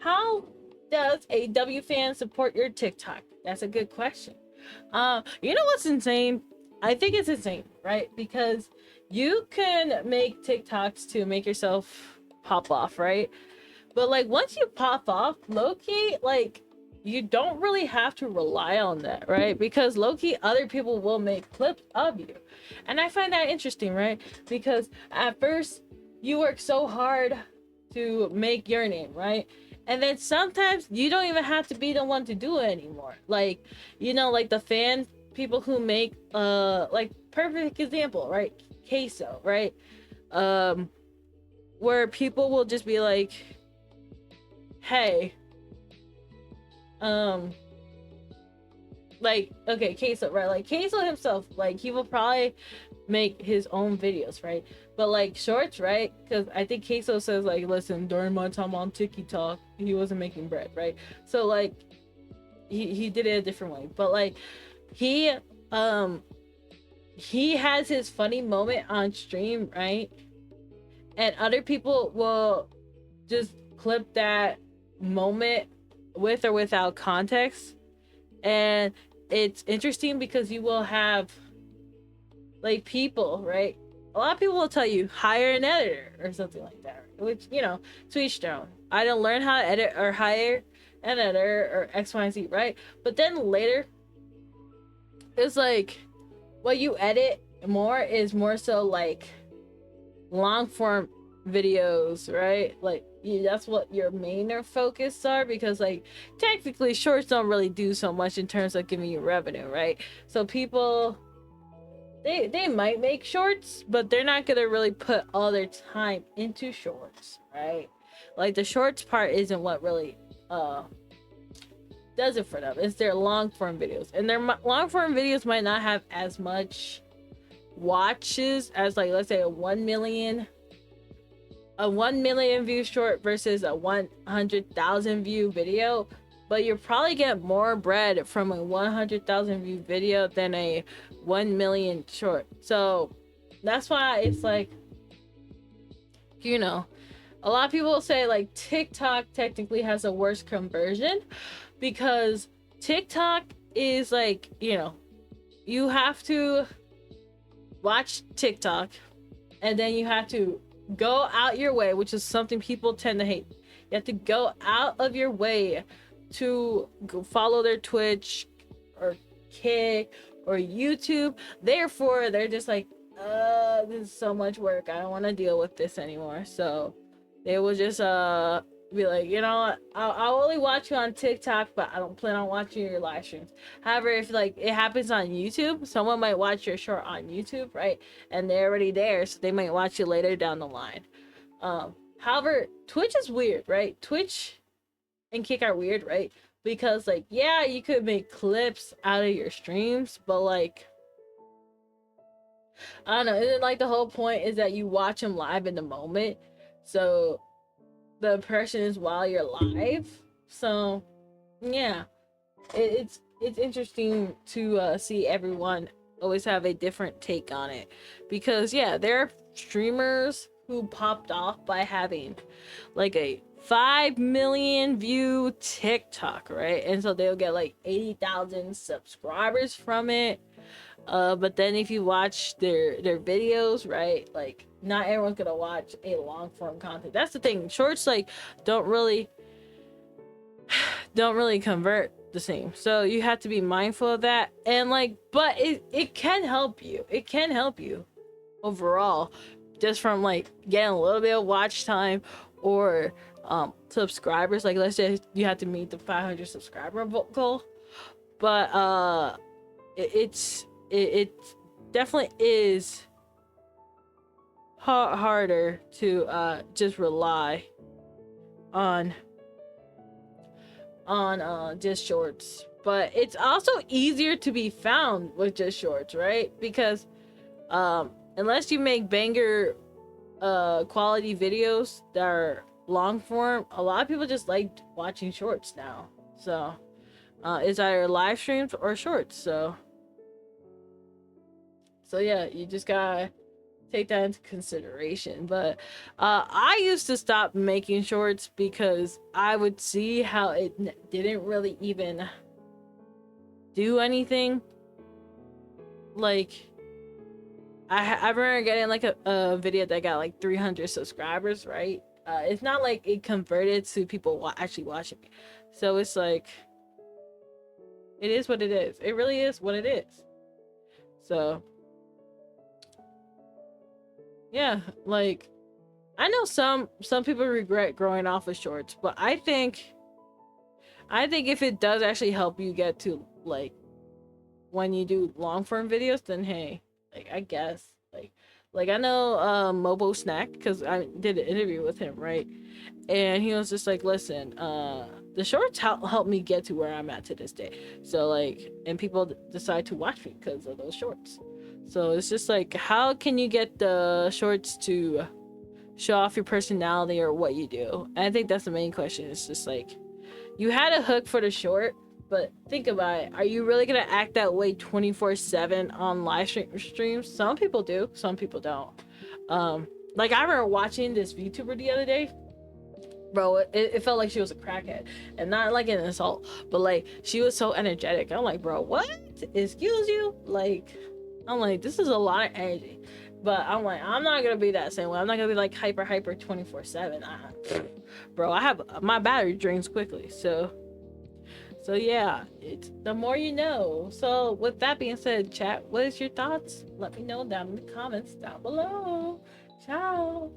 how does a W fan support your TikTok? That's a good question. You know what's insane? I think it's insane, right? Because you can make TikToks to make yourself pop off, right? But like once you pop off, low-key, like you don't really have to rely on that, right? Because low-key other people will make clips of you. And I find that interesting, right? Because at first you work so hard to make your name, right? And then sometimes you don't even have to be the one to do it anymore. Like, you know, like the fan people who make like perfect example, right? Queso, right? Where people will just be like, hey, like, okay, Queso, right? Like Queso himself, like he will probably make his own videos, right? But like shorts, right? Because I think Queso says like, listen, during my time on TikTok, he wasn't making bread, right? So like he did it a different way. But like he has his funny moment on stream, right? And other people will just clip that moment with or without context. And it's interesting because you will have like people, right? A lot of people will tell you hire an editor or something like that, right? Which, you know, to each their own. I didn't learn how to edit or hire an editor or X, Y, and Z, right? But then later, it's like what you edit more is more so like long form videos, right? Like that's what your main focus are, because like technically shorts don't really do so much in terms of giving you revenue, right? So people, they might make shorts, but they're not gonna really put all their time into shorts, right? Like the shorts part isn't what really does it for them. It's their long form videos, and their long form videos might not have as much watches as like, let's say a 1 million view short versus a 100,000 view video, but you probably get more bread from a 100,000 view video than a 1 million short. So that's why it's like, you know, a lot of people say like TikTok technically has a worse conversion, because TikTok is like, you know, you have to watch TikTok and then you have to go out your way, which is something people tend to hate. You have to go out of your way to go follow their Twitch or Kick or YouTube. Therefore, they're just like, this is so much work. I don't want to deal with this anymore. So they will just be like, you know what, I'll only watch you on TikTok, but I don't plan on watching your live streams. However, if like it happens on YouTube, someone might watch your short on YouTube, right? And they're already there, so they might watch you later down the line. However, Twitch is weird, right? Twitch and Kick are weird, right? Because like, yeah, you could make clips out of your streams, but like, I don't know, isn't like the whole point is that you watch them live in the moment, so the impression is while you're live. So yeah, it's interesting to see everyone always have a different take on it, because yeah, there are streamers who popped off by having like a 5 million view TikTok, right? And so they'll get like 80,000 subscribers from it. But then if you watch their videos, right, like not everyone's gonna watch a long form content. That's the thing. Shorts like don't really convert the same. So you have to be mindful of that. And like, but it can help you. It can help you overall, just from like getting a little bit of watch time or subscribers. Like let's say you have to meet the 500 subscriber goal. But it definitely is harder to just rely on just shorts, but it's also easier to be found with just shorts, right? Because unless you make banger quality videos that are long form, a lot of people just like watching shorts now. So it's either live streams or shorts. So yeah, you just gotta take that into consideration. But I used to stop making shorts because I would see how it didn't really even do anything. Like I remember getting like a video that got like 300 subscribers, right? It's not like it converted to people actually watching me. So it's like, it is what it is. It really is what it is. So yeah, like I know some people regret growing off of shorts, but I think if it does actually help you get to like when you do long form videos, then hey, like I guess like I know Mobo Snack, because I did an interview with him, right? And he was just like, listen, the shorts help me get to where I'm at to this day. So like, and people decide to watch me because of those shorts. So it's just like, how can you get the shorts to show off your personality or what you do? And I think that's the main question. It's just like, you had a hook for the short, but think about it. Are you really gonna act that way 24/7 on live streams? Some people do, some people don't. Like I remember watching this VTuber the other day. Bro, it felt like she was a crackhead, and not like an insult, but like she was so energetic. I'm like, bro, what? Excuse you? Like, I'm like, this is a lot of energy. But I'm like, I'm not gonna be that same way. I'm not gonna be like hyper 24/7. Bro, I have my battery drains quickly. So yeah, it's the more you know. So with that being said, chat, what is your thoughts? Let me know down in the comments down below. Ciao.